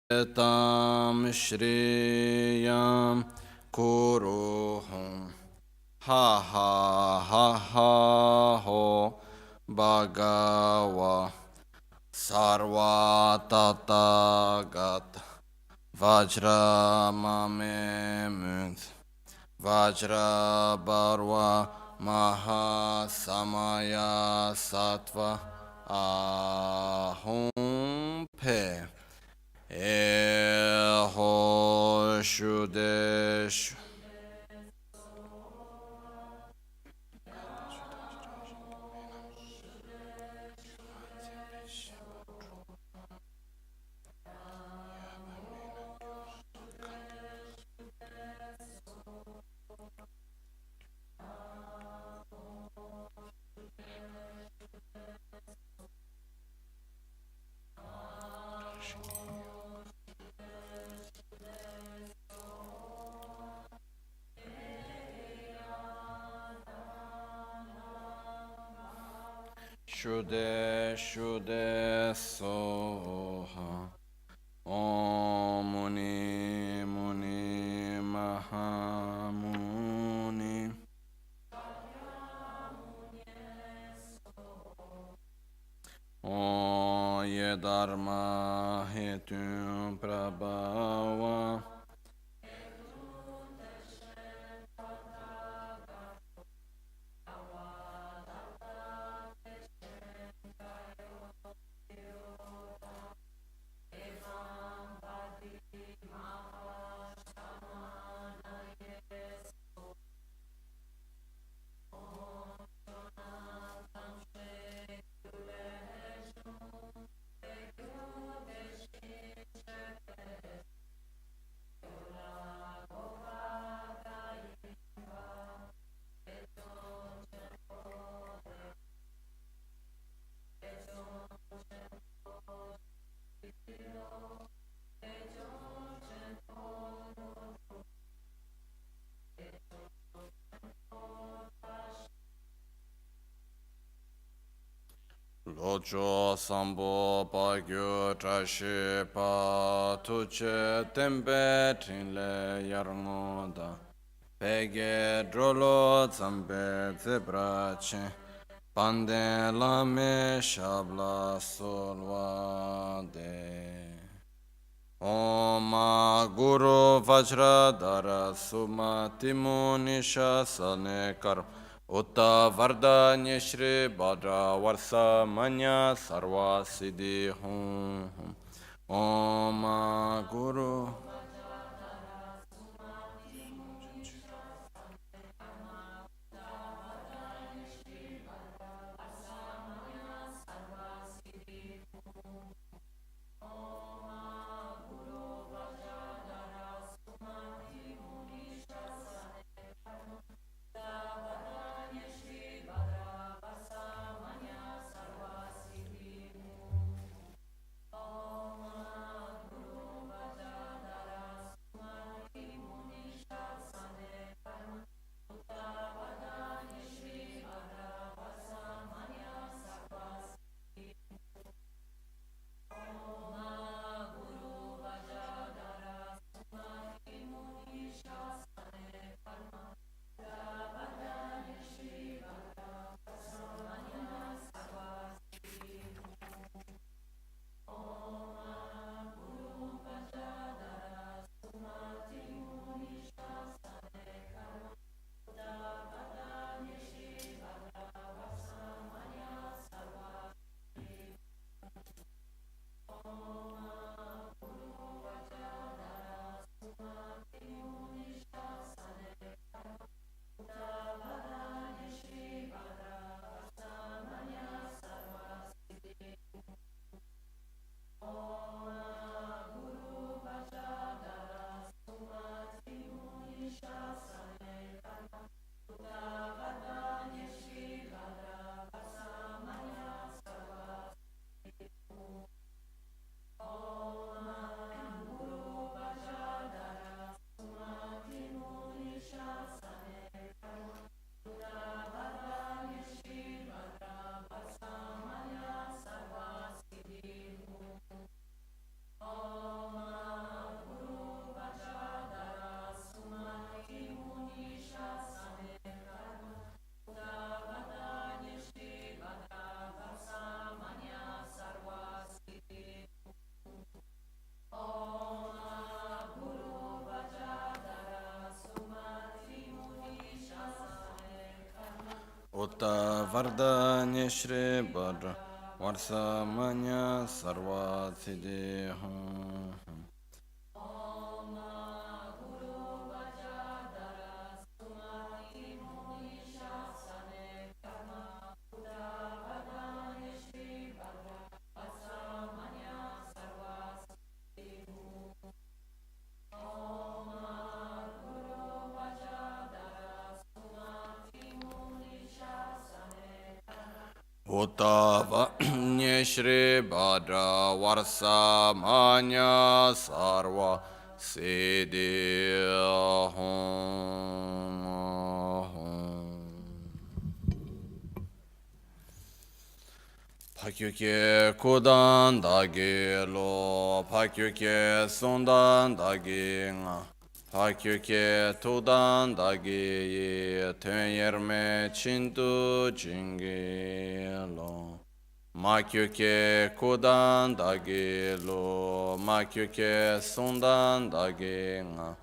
tam shriyam kuruhum ha ha ha ha ho bhagava sarva tatagat vajra mame munt vajra barva maha samaya sattva ahum pe Eho Shudesh Shude Shude Soha Om Muni Muni Mahamuni Om Ye Dharma Hetu Prabhava Lojo sambo pagyo trashi pa tuche tempe trinle yarngoda pege drolo zambe zebrache pande lame shabla solvade Om Guru Vajradhara Sumati Munisha Sane Kar Utta Vardanya Shri Bhadra Varsa Manya Sarva Siddhi Hum Om Guru Uta Vardanya Shri Badra Varsa Manya Sarva Siddhi Uttava Shri Bhadra Varsa Manya Sarva Siddhi Pakyuke Kudan Dagi Lo Pakyuke Sundan Dagi Nga Pakyuke Tudan Dagi Tenyerme Chintu Jingi Lo Makyuke Kudan Dagi Lo Makyuke Sundan Dagi Nga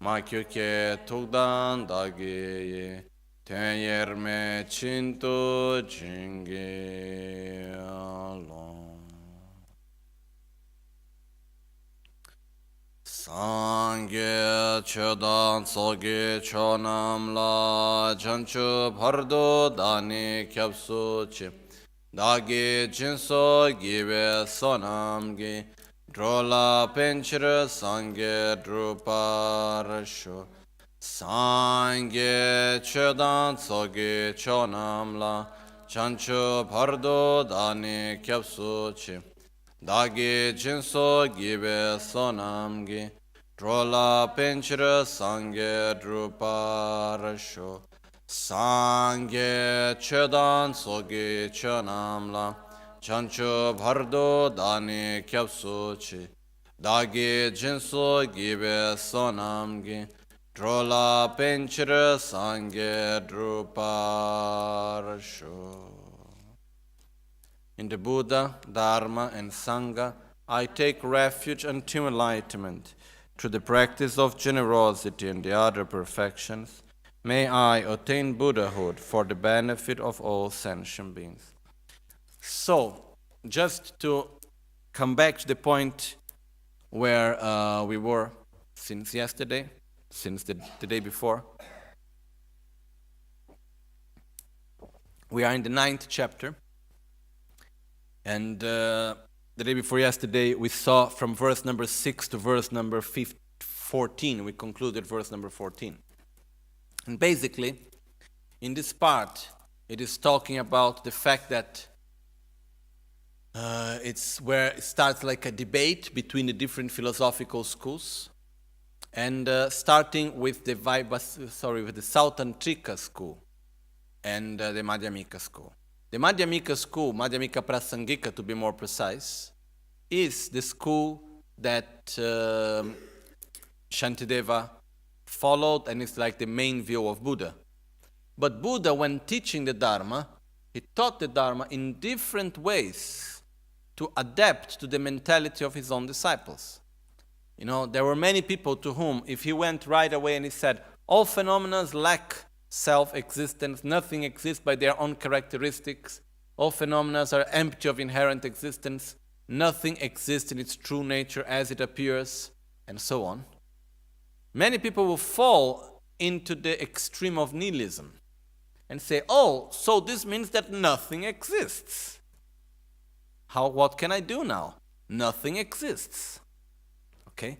Makyuke Tudan Dagi Tenyerme Chintu Jingi Lo Sangye Chodan Soge Chonam La Chanchu Bhardo Dani Kyapsu Chi Dagi Jinso Give Sonam Gi Drola Penchira Sangye Druparasho Sangye Chodan Soge Chonam La Chanchu Bhardo Dani Kyapsu Chi Dagi Jinso Give Sonam Gi Drola Penchira Sangye Druparasho Sangye Chedan Sogi Chanamla Chancho Bhardo Dani Kyapsu Chi Dagi Jinso Give Sonam Gi Drola Penchira Sangye Druparasho. In the Buddha, Dharma, and Sangha, I take refuge until enlightenment. Through the practice of generosity and the other perfections, may I attain Buddhahood for the benefit of all sentient beings. So, just to come back to the point where we were since yesterday, since the day before, we are in the 9th chapter. And the day before yesterday, we saw from verse number 6 to verse number 14. We concluded verse number 14. And basically, in this part, it is talking about the fact that it's where it starts like a debate between the different philosophical schools, and starting with the Sautantrika school and the Madhyamika school. The Madhyamika school, Madhyamika Prasangika to be more precise, is the school that Shantideva followed, and it's like the main view of Buddha. But Buddha, when teaching the Dharma, he taught the Dharma in different ways to adapt to the mentality of his own disciples. You know, there were many people to whom, if he went right away and he said, all phenomena lack self-existence, nothing exists by their own characteristics, all phenomena are empty of inherent existence, nothing exists in its true nature as it appears, and so on. Many people will fall into the extreme of nihilism and say, oh, so this means that nothing exists. What can I do now? Nothing exists. Okay?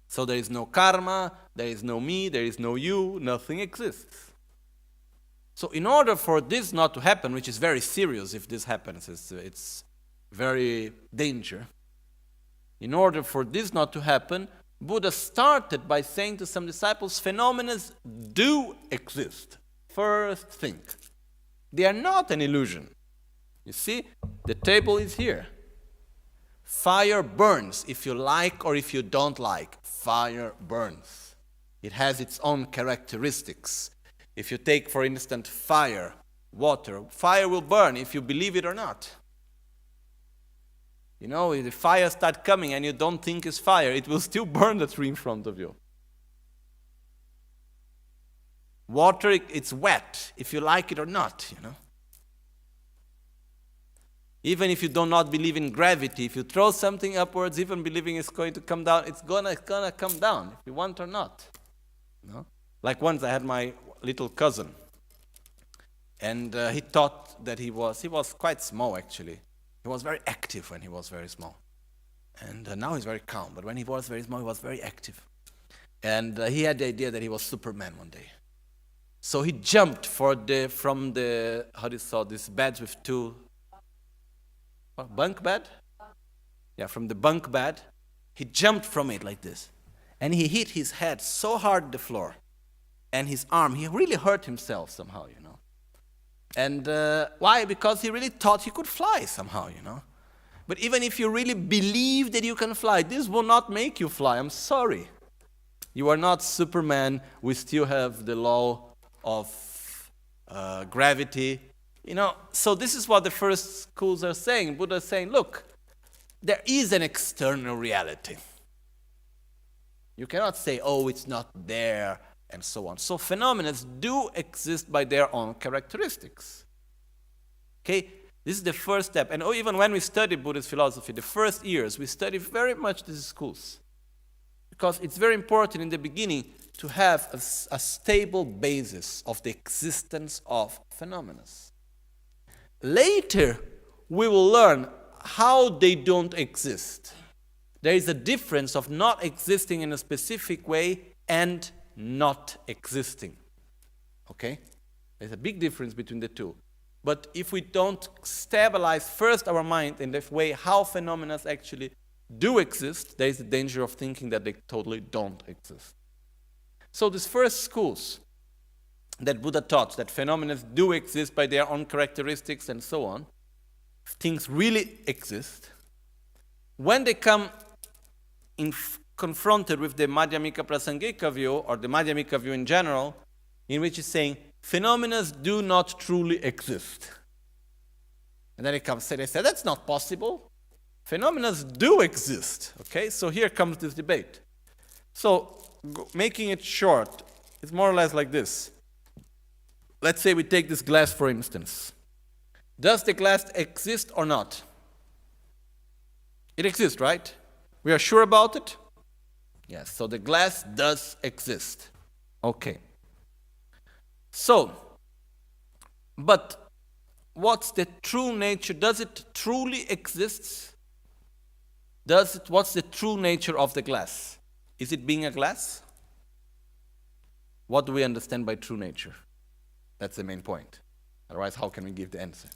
So there is no karma, there is no me, there is no you, nothing exists. So in order for this not to happen, which is very serious if this happens, it's very dangerous. In order for this not to happen, Buddha started by saying to some disciples, phenomena do exist. First thing. They are not an illusion. You see, the table is here. Fire burns if you like or if you don't like. Fire burns. It has its own characteristics. If you take, for instance, fire, water, fire will burn if you believe it or not. You know, if the fire starts coming and you don't think it's fire, it will still burn the tree in front of you. Water, it's wet, if you like it or not, you know. Even if you do not believe in gravity, if you throw something upwards, even believing it's going to come down, it's gonna come down, if you want or not. You know? Like once I had my little cousin, and he thought that he was quite small actually. He was very active when he was very small. And now he's very calm, but when he was very small, he was very active. And he had the idea that he was Superman one day. So he jumped from the how do you call this, beds with two, bunk bed? Yeah, from the bunk bed. He jumped from it like this. And he hit his head so hard on the floor. And his arm, he really hurt himself somehow, you know. And why? Because he really thought he could fly somehow, you know. But even if you really believe that you can fly, this will not make you fly. I'm sorry. You are not Superman. We still have the law of gravity. You know, so this is what the first schools are saying. Buddha is saying, look, there is an external reality. You cannot say, oh, it's not there, and so on. So phenomena do exist by their own characteristics. Okay, this is the first step. And even when we study Buddhist philosophy, the first years, we study very much these schools. Because it's very important in the beginning to have a stable basis of the existence of phenomena. Later, we will learn how they don't exist. There is a difference of not existing in a specific way and not existing. Okay? There's a big difference between the two. But if we don't stabilize first our mind in the way how phenomena actually do exist, there is the danger of thinking that they totally don't exist. So these first schools that Buddha taught, that phenomena do exist by their own characteristics and so on, things really exist, when they come confronted with the Madhyamika Prasangika view, or the Madhyamika view in general, in which it's saying, phenomena do not truly exist. And then they say, that's not possible. Phenomena do exist. Okay, so here comes this debate. So, making it short, it's more or less like this. Let's say we take this glass, for instance. Does the glass exist or not? It exists, right? We are sure about it? Yes, so the glass does exist. Okay. So, but what's the true nature? Does it truly exist? What's the true nature of the glass? Is it being a glass? What do we understand by true nature? That's the main point. Otherwise, how can we give the answer?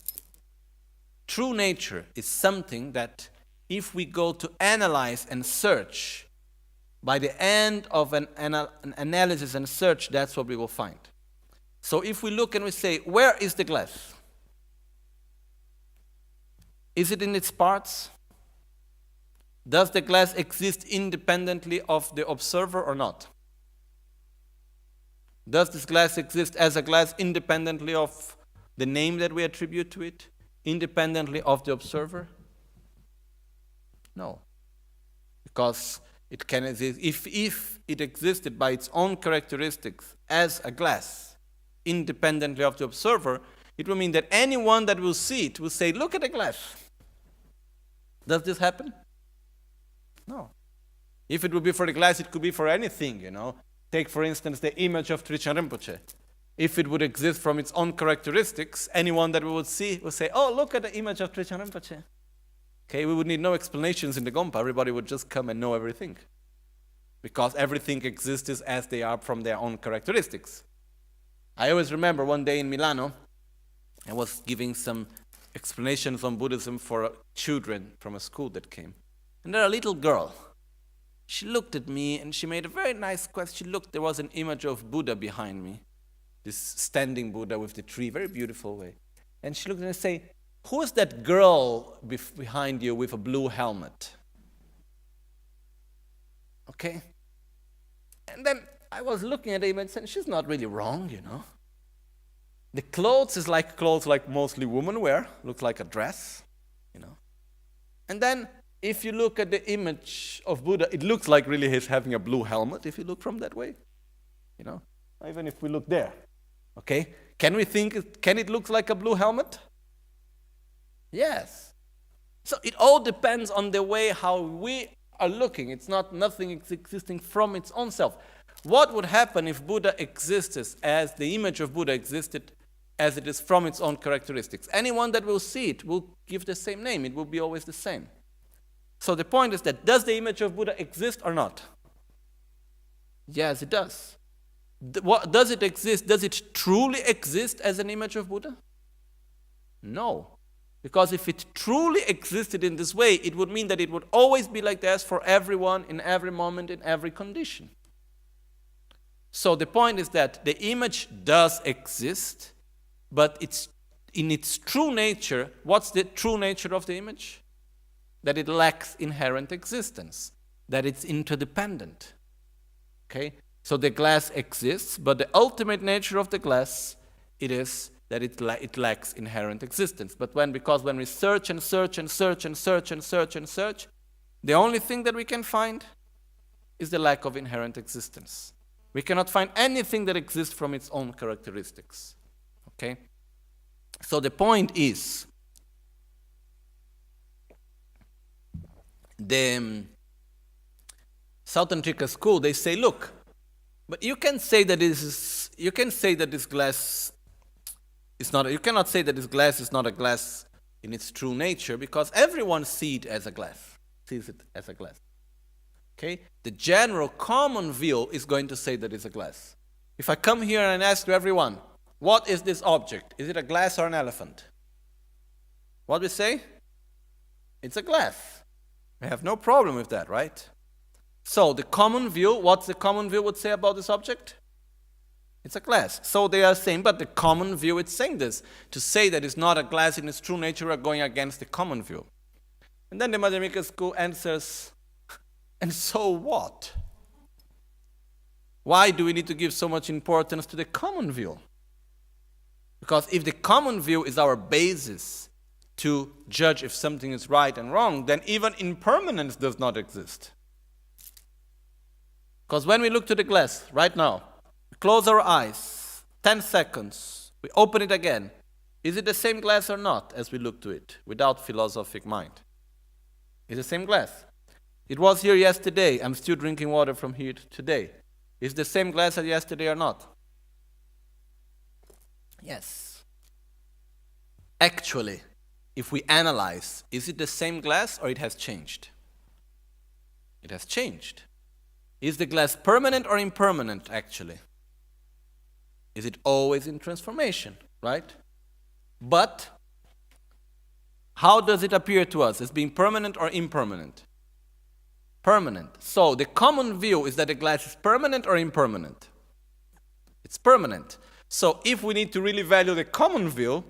True nature is something that if we go to analyze and search, by the end of an analysis and search, that's what we will find. So if we look and we say, where is the glass? Is it in its parts? Does the glass exist independently of the observer or not? Does this glass exist as a glass independently of the name that we attribute to it? Independently of the observer? No. Because it can exist. If it existed by its own characteristics as a glass, independently of the observer, it will mean that anyone that will see it will say, look at the glass. Does this happen? No. If it would be for the glass, it could be for anything, you know. Take, for instance, the image of Trijang Rinpoche. If it would exist from its own characteristics, anyone that we would see would say, oh, look at the image of Trijang Rinpoche. Okay, we would need no explanations in the Gompa. Everybody would just come and know everything. Because everything exists as they are from their own characteristics. I always remember one day in Milano, I was giving some explanations on Buddhism for children from a school that came. And there a little girl. She looked at me and she made a very nice question. She looked, there was an image of Buddha behind me. This standing Buddha with the tree, very beautiful way. And she looked at me and said, who is that girl behind you with a blue helmet? Okay? And then I was looking at the image and she's not really wrong, you know. The clothes is like clothes like mostly women wear, looks like a dress, you know. And then if you look at the image of Buddha, it looks like really he's having a blue helmet if you look from that way, you know. even if we look there. Okay? Can it look like a blue helmet? Yes. So it all depends on the way how we are looking. It's not nothing existing from its own self. What would happen if Buddha existed as the image of Buddha existed as it is from its own characteristics? Anyone that will see it will give the same name. It will be always the same. So the point is that, does the image of Buddha exist or not? Yes, it does. Does it exist? Does it truly exist as an image of Buddha? No. Because if it truly existed in this way, it would mean that it would always be like this for everyone, in every moment, in every condition. So the point is that the image does exist, but it's in its true nature. What's the true nature of the image? That it lacks inherent existence, that it's interdependent. Okay? So the glass exists, but the ultimate nature of the glass, it is that it lacks inherent existence. But because when we search and search and search and search and search and search, the only thing that we can find is the lack of inherent existence. We cannot find anything that exists from its own characteristics. Okay? So the point is, the Southern Trika school, they say, look, but you can say that this glass is not. You cannot say that this glass is not a glass in its true nature, because everyone sees it as a glass. Okay? The general common view is going to say that it's a glass. If I come here and ask to everyone, what is this object? Is it a glass or an elephant? What we say? It's a glass. We have no problem with that, right? So the common view, what's the common view would say about this object? It's a glass. So they are saying, but the common view is saying this. To say that it's not a glass in its true nature, we are going against the common view. And then the Madhyamika school answers, and so what? Why do we need to give so much importance to the common view? Because if the common view is our basis to judge if something is right and wrong, then even impermanence does not exist. Because when we look to the glass right now, we close our eyes, 10 seconds, we open it again. Is it the same glass or not as we look to it without philosophic mind? It's the same glass. It was here yesterday. I'm still drinking water from here today. Is the same glass as yesterday or not? Yes. Actually, if we analyze, is it the same glass or it has changed? It has changed. Is the glass permanent or impermanent, actually? Is it always in transformation, right? But how does it appear to us? As being permanent or impermanent? Permanent. So the common view is that the glass is permanent or impermanent? It's permanent. So if we need to really value the common view,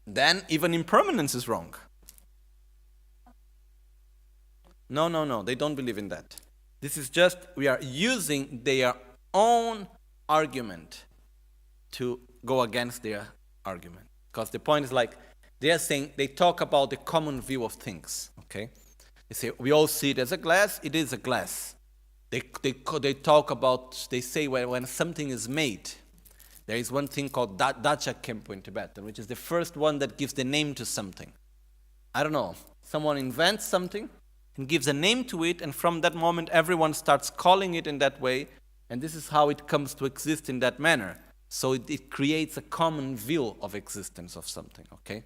then even impermanence is wrong. No, they don't believe in that. This is just, we are using their own argument to go against their argument. Because the point is like, they are saying, they talk about the common view of things, okay? They say, we all see it as a glass, it is a glass. They talk about, they say when something is made, there is one thing called Dacha Kempo in Tibetan, which is the first one that gives the name to something. I don't know, someone invents something and gives a name to it, and from that moment everyone starts calling it in that way, and this is how it comes to exist in that manner. So it creates a common view of existence of something, okay?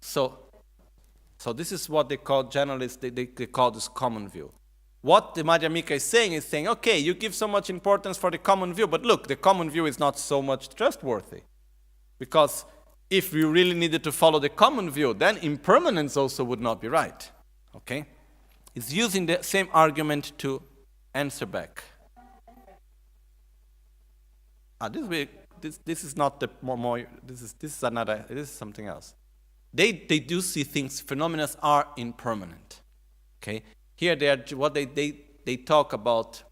So this is what they call, generalists, they call this common view. What the Madhyamika is saying, okay, you give so much importance for the common view, but look, the common view is not so much trustworthy. Because if we really needed to follow the common view, then impermanence also would not be right, okay? It's using the same argument to answer back. This is not the more. This is another. This is something else. They do see things. Phenomena are impermanent. Okay. Here they talk about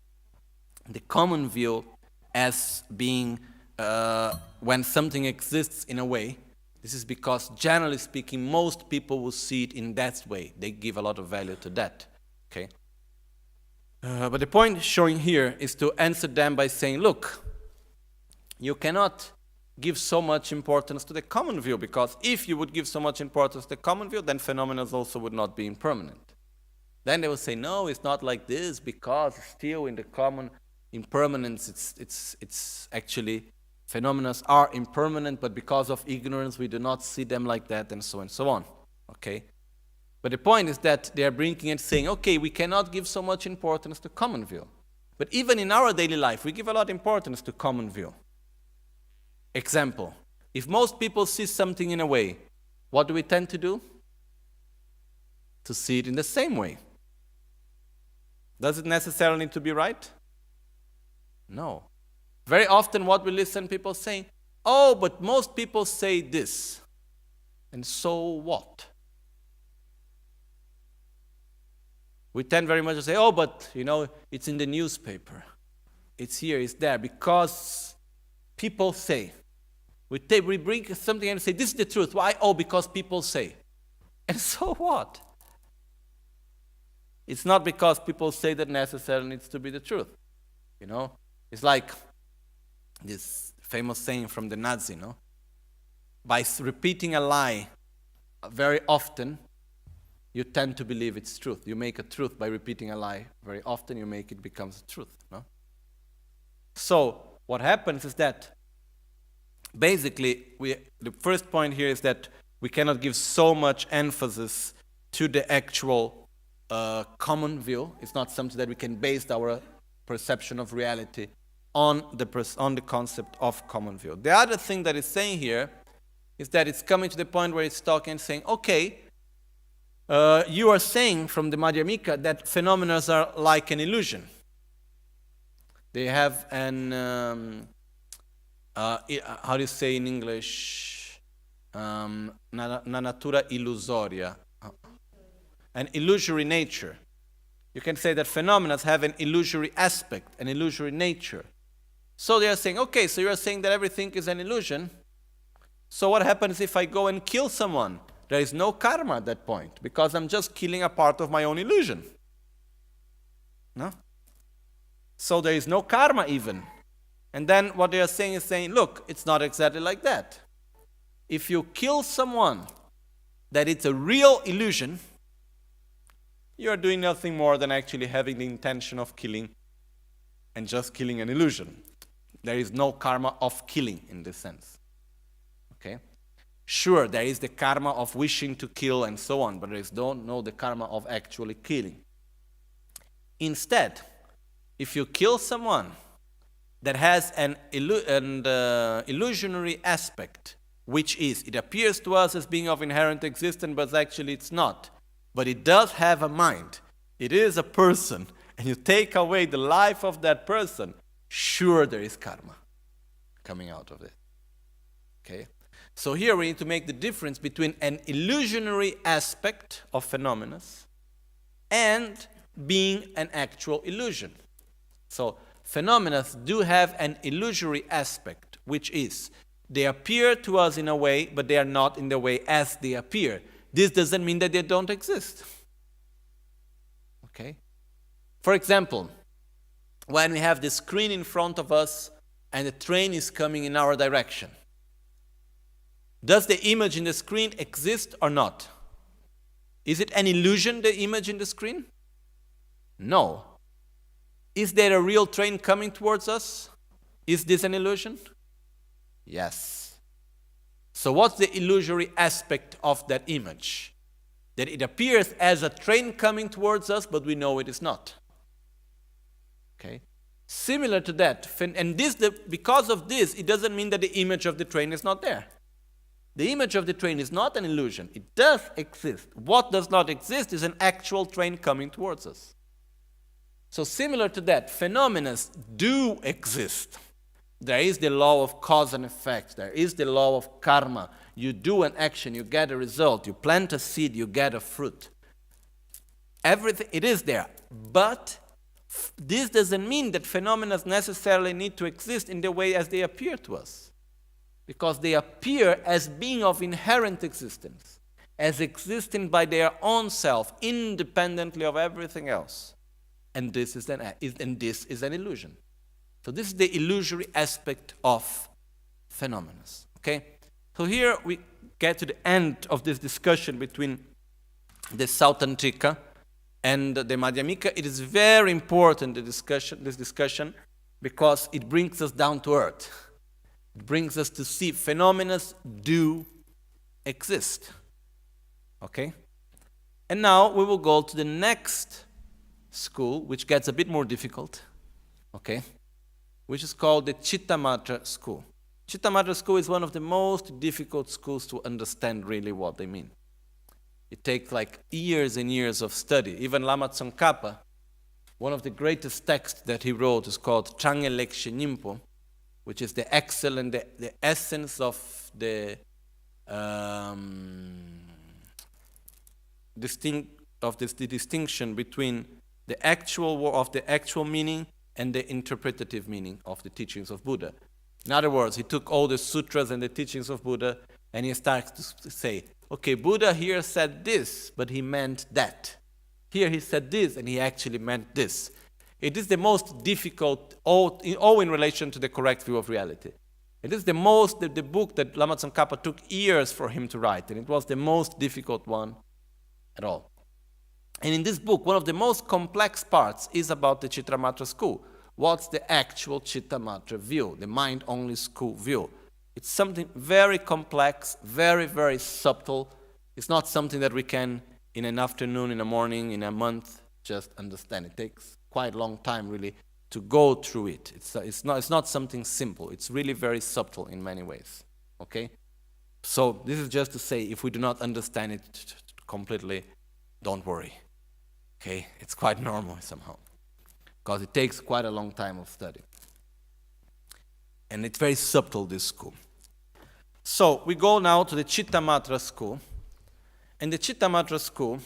the common view as being when something exists in a way. This is because, generally speaking, most people will see it in that way. They give a lot of value to that. Okay. But the point showing here is to answer them by saying, look, you cannot give so much importance to the common view, because if you would give so much importance to the common view, then phenomena also would not be impermanent. Then they will say, no, it's not like this, because still in the common impermanence, it's actually phenomena are impermanent, but because of ignorance, we do not see them like that, and so on. Okay? But the point is that they are bringing and saying, okay, we cannot give so much importance to common view. But even in our daily life, we give a lot of importance to common view. Example, if most people see something in a way, what do we tend to do? To see it in the same way. Does it necessarily need to be right? No. Very often what we listen people saying, oh, but most people say this. And so what? We tend very much to say, oh, but, it's in the newspaper. It's here, it's there, because people say. We bring something and say, this is the truth. Why? Oh, because people say. And so what? It's not because people say that necessarily needs to be the truth. It's like this famous saying from the Nazi, By repeating a lie very often, you tend to believe it's truth. You make a truth by repeating a lie very often, you make it becomes a truth. So what happens is that basically, the first point here is that we cannot give so much emphasis to the actual common view. It's not something that we can base our perception of reality on the concept of common view. The other thing that it's saying here is that it's coming to the point where it's talking and saying, okay, you are saying from the Madhyamika that phenomena are like an illusion. They have an... how do you say in English? Una natura illusoria. An illusory nature. You can say that phenomena have an illusory aspect, an illusory nature. So they are saying, okay, so you are saying that everything is an illusion. So what happens if I go and kill someone? There is no karma at that point, because I'm just killing a part of my own illusion. No? So there is no karma even. And then what they are saying is saying, look, it's not exactly like that. If you kill someone that it's a real illusion, you are doing nothing more than actually having the intention of killing and just killing an illusion. There is no karma of killing in this sense. Okay? Sure, there is the karma of wishing to kill and so on, but there is no the karma of actually killing. Instead, if you kill someone that has an illusionary aspect, which is, it appears to us as being of inherent existence, but actually it's not. But it does have a mind. It is a person, and you take away the life of that person, sure there is karma coming out of it. Okay? So here we need to make the difference between an illusionary aspect of phenomena and being an actual illusion. So phenomena do have an illusory aspect, which is, they appear to us in a way, but they are not in the way as they appear. This doesn't mean that they don't exist. Okay? For example, when we have the screen in front of us and the train is coming in our direction, does the image in the screen exist or not? Is it an illusion, the image in the screen? No. Is there a real train coming towards us? Is this an illusion? Yes. So what's the illusory aspect of that image? That it appears as a train coming towards us, but we know it is not. Okay? Similar to that, and because of this, it doesn't mean that the image of the train is not there. The image of the train is not an illusion. It does exist. What does not exist is an actual train coming towards us. So similar to that, phenomena do exist. There is the law of cause and effect. There is the law of karma. You do an action, you get a result. You plant a seed, you get a fruit. Everything, it is there. But this doesn't mean that phenomena necessarily need to exist in the way as they appear to us. Because they appear as being of inherent existence, as existing by their own self, independently of everything else. And this is an illusion. So this is the illusory aspect of phenomena. Okay? So here we get to the end of this discussion between the Sautantrika and the Madhyamika. It is very important, this discussion, because it brings us down to earth. It brings us to see phenomena do exist. Okay? And now we will go to the next school, which gets a bit more difficult. Okay? Which is called the Chittamatra school. Chittamatra school is one of the most difficult schools to understand really what they mean. It takes like years and years of study. Even Lama Tsongkhapa, one of the greatest texts that he wrote is called Change Lekshe Nyingpo, which is the excellent, the essence of the the distinction between the actual meaning and the interpretative meaning of the teachings of Buddha. In other words, he took all the sutras and the teachings of Buddha and he starts to say, okay, Buddha here said this, but he meant that. Here he said this and he actually meant this. It is the most difficult, all in relation to the correct view of reality. It is the book that Lama Tsongkhapa took years for him to write, and it was the most difficult one at all. And in this book, one of the most complex parts is about the Chittamatra school. What's the actual Chittamatra view, the mind-only school view? It's something very complex, very, very subtle. It's not something that we can, in an afternoon, in a morning, in a month, just understand. It takes quite a long time, really, to go through it. It's not something simple. It's really very subtle in many ways. Okay? So this is just to say, if we do not understand it completely, don't worry. Okay? It's quite normal somehow, because it takes quite a long time of study. And it's very subtle, this school. So we go now to the Chittamatra school. And the Chittamatra school,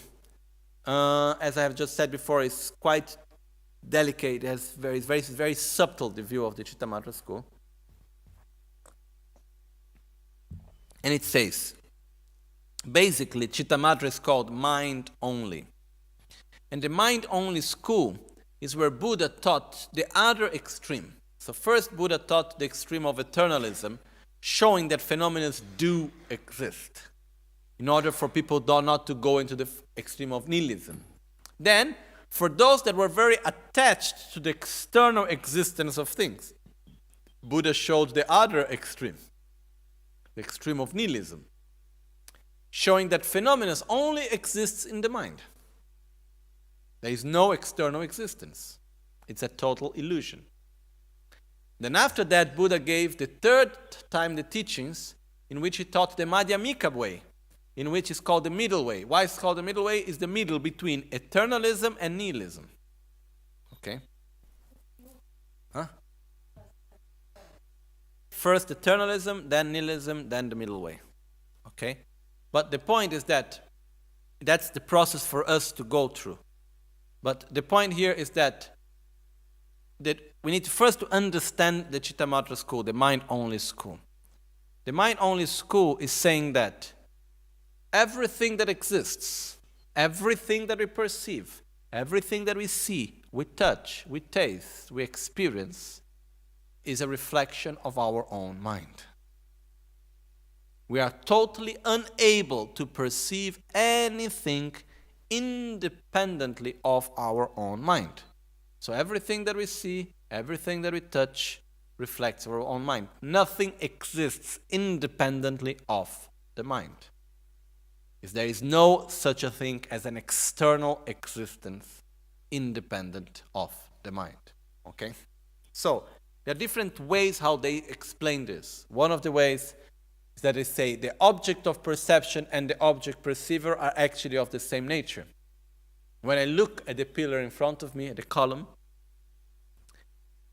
as I have just said before, is quite delicate. It has very subtle, the view of the Chittamatra school. And it says, basically, Chittamatra is called mind only. And the mind only school is where Buddha taught the other extreme. So first Buddha taught the extreme of eternalism, showing that phenomena do exist, in order for people not to go into the extreme of nihilism. Then, for those that were very attached to the external existence of things, Buddha showed the other extreme, the extreme of nihilism, showing that phenomena only exists in the mind. There is no external existence. It's a total illusion. Then after that, Buddha gave the third time the teachings in which he taught the Madhyamika way, in which is called the middle way. Why it's called the middle way? Is the middle between eternalism and nihilism. Okay? Huh? First eternalism, then nihilism, then the middle way. Okay? But the point is that that's the process for us to go through. But the point here is that we need to first to understand the Chittamatra school, the mind-only school. The mind-only school is saying that everything that exists, everything that we perceive, everything that we see, we touch, we taste, we experience, is a reflection of our own mind. We are totally unable to perceive anything independently of our own mind. So everything that we see, everything that we touch, reflects our own mind. Nothing exists independently of the mind. There is no such a thing as an external existence independent of the mind. Okay? So, there are different ways how they explain this. One of the ways is that they say the object of perception and the object perceiver are actually of the same nature. When I look at the pillar in front of me, at the column,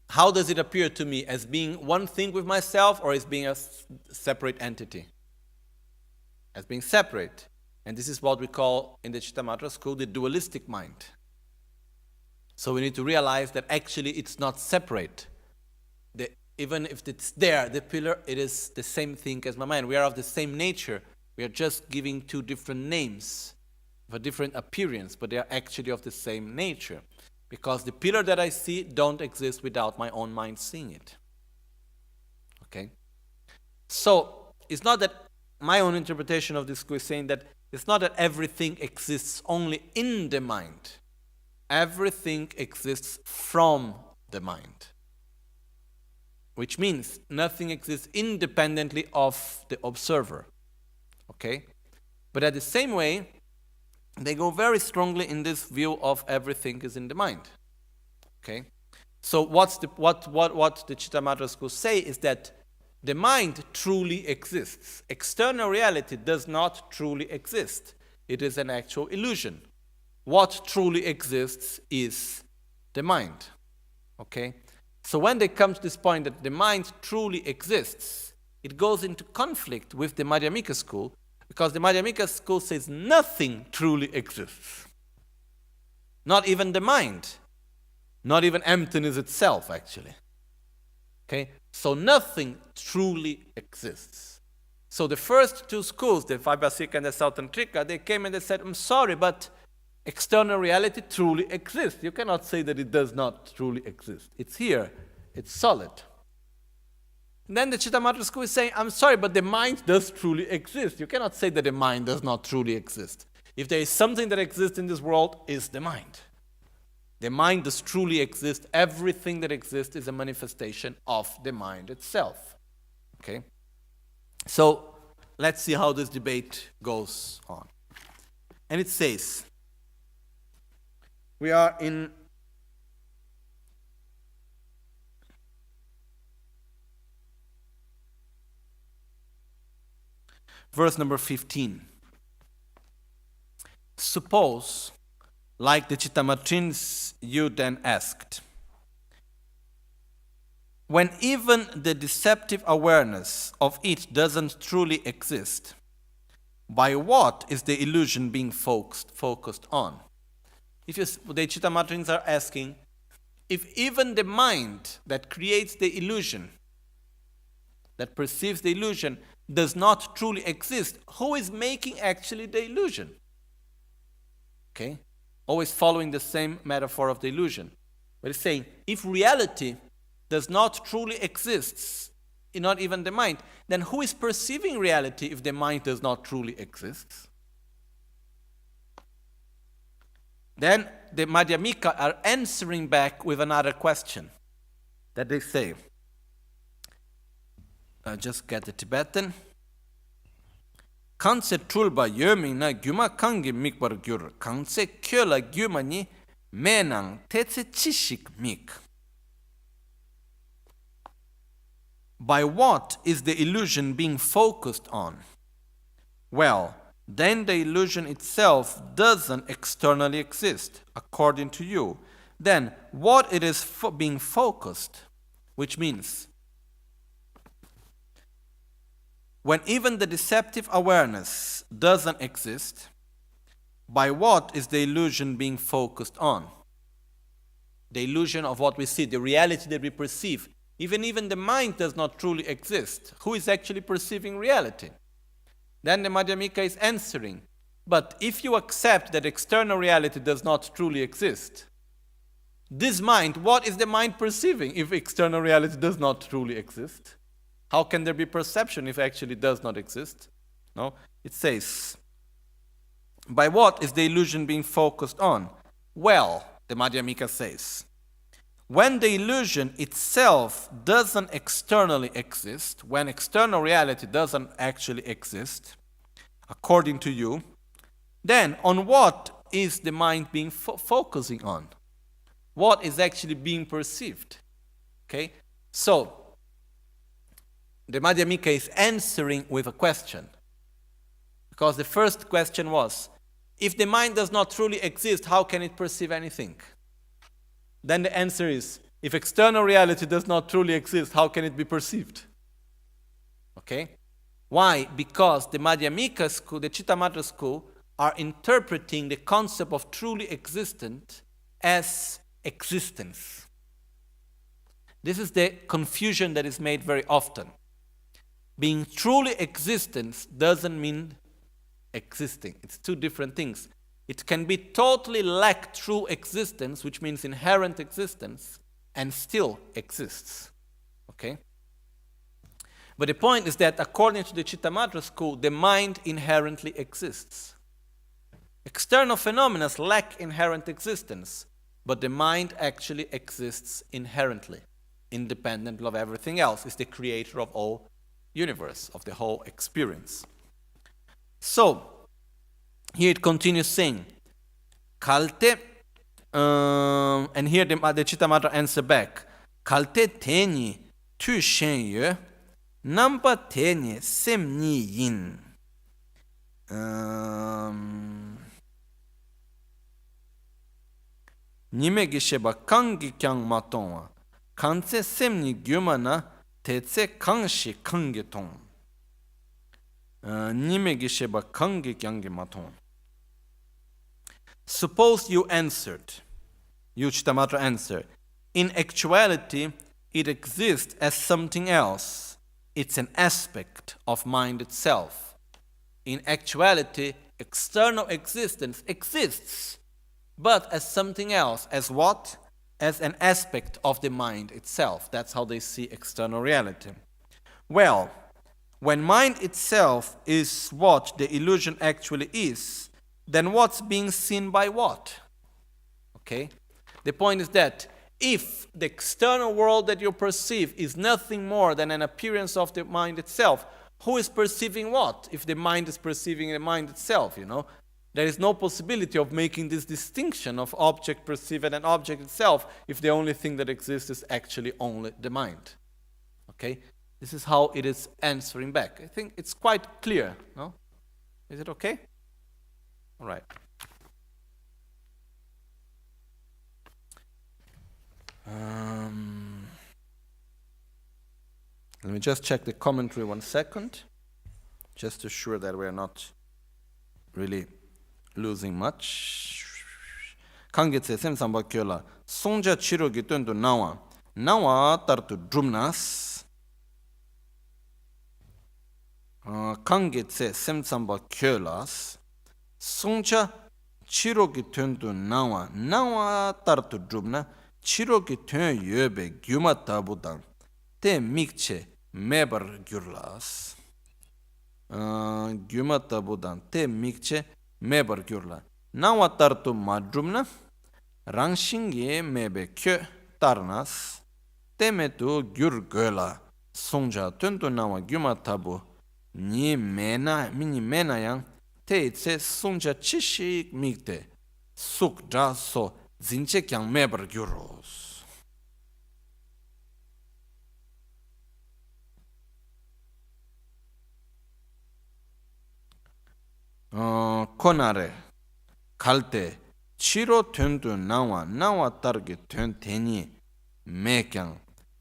how does it appear to me? As being one thing with myself, or as being a separate entity? As being separate. And this is what we call in the Chittamatra school the dualistic mind. So we need to realize that actually it's not separate. Even if it's there, the pillar, it is the same thing as my mind. We are of the same nature. We are just giving two different names, of a different appearance, but they are actually of the same nature. Because the pillar that I see don't exist without my own mind seeing it. Okay? So, it's not that my own interpretation of this school is saying that it's not that everything exists only in the mind. Everything exists from the mind. Which means nothing exists independently of the observer. Okay? But at the same way, they go very strongly in this view of everything is in the mind. Okay? So what the Chittamatra school say is that the mind truly exists. External reality does not truly exist. It is an actual illusion. What truly exists is the mind. Okay? So when they come to this point that the mind truly exists, it goes into conflict with the Madhyamika school, because the Madhyamika school says nothing truly exists. Not even the mind. Not even emptiness itself, actually. Okay? So nothing truly exists. So the first two schools, the Vaibhasika and the Sautantrika, they came and they said, I'm sorry, but external reality truly exists. You cannot say that it does not truly exist. It's here. It's solid. And then the Chittamatra school is saying, I'm sorry, but the mind does truly exist. You cannot say that the mind does not truly exist. If there is something that exists in this world, it's the mind. The mind does truly exist. Everything that exists is a manifestation of the mind itself. Okay? So, let's see how this debate goes on. And it says, we are in verse number 15. Suppose, like the Chittamatrins, you then asked, when even the deceptive awareness of it doesn't truly exist, by what is the illusion being focused on? The Chittamatrins are asking, if even the mind that creates the illusion, that perceives the illusion, does not truly exist, who is making actually the illusion? Okay? Always following the same metaphor of the illusion. But it's saying, if reality does not truly exist, not even the mind, then who is perceiving reality if the mind does not truly exist? Then the Madhyamika are answering back with another question that they say. Just get the Tibetan. Kanse tulba yomi na gyuma kangi mikbar gyur. Kanse kyola gyuma ni menang tetse chishik mik. By what is the illusion being focused on? Well, then the illusion itself doesn't externally exist, according to you. Then what it is being focused, which means when even the deceptive awareness doesn't exist, by what is the illusion being focused on? The illusion of what we see, the reality that we perceive. Even the mind does not truly exist. Who is actually perceiving reality? Then the Madhyamika is answering, but if you accept that external reality does not truly exist, this mind, what is the mind perceiving if external reality does not truly exist? How can there be perception if it actually does not exist? No, it says, by what is the illusion being focused on? Well, the Madhyamika says, when the illusion itself doesn't externally exist, when external reality doesn't actually exist, according to you, then on what is the mind being focusing on? What is actually being perceived? Okay, so the Madhyamika is answering with a question. Because the first question was, if the mind does not truly exist, how can it perceive anything? Then the answer is, if external reality does not truly exist, how can it be perceived? Okay? Why? Because the Madhyamika school, the Chittamatra school, are interpreting the concept of truly existent as existence. This is the confusion that is made very often. Being truly existence doesn't mean existing. It's two different things. It can be totally lack true existence, which means inherent existence, and still exists. Okay? But the point is that according to the Chittamatra school, the mind inherently exists. External phenomena lack inherent existence, but the mind actually exists inherently, independent of everything else. It's the creator of all universe, of the whole experience. So, here it continues saying, Kalte, and here the Chittamatra answer back, Kalte teni tu shen ye, namba teni sem ni yin. Nime gi sheba kangi kyang matonwa, kanse sem ni gyuma na tetse kangshi kangi tong. Nime gi sheba kangi kyangi maton. Suppose you answered, you Chittamatra answered, in actuality, it exists as something else. It's an aspect of mind itself. In actuality, external existence exists, but as something else. As what? As an aspect of the mind itself. That's how they see external reality. Well, when mind itself is what the illusion actually is, then what's being seen by what? Okay? The point is that if the external world that you perceive is nothing more than an appearance of the mind itself, who is perceiving what? If the mind is perceiving the mind itself, there is no possibility of making this distinction of object perceived and object itself if the only thing that exists is actually only the mind. Okay? This is how it is answering back. I think it's quite clear, no? Is it okay? All right. Let me just check the commentary 1 second, just to assure that we're not really losing much. Kangetse sem samba kyola songja chiro gi tendo nawa tartu drumnas. Kangetse sem samba kyolas songja chiro gi tendo nawa tartu drumna chiro gi ten yebe gyuma tabudan te mikche mebar gyurlas. Gyuma tabudan te mikche mebar gyurla. Nawa tartu madrumna rangshingi mebe kyo tarnas temetu gyur gola songja tuntu nawa gyuma tabu ni mena yang te itse songja chishik mikte suk dra so zinche kyang mebar gyuros. Konare kalte chiro tendu nawa targi ten teni mekyang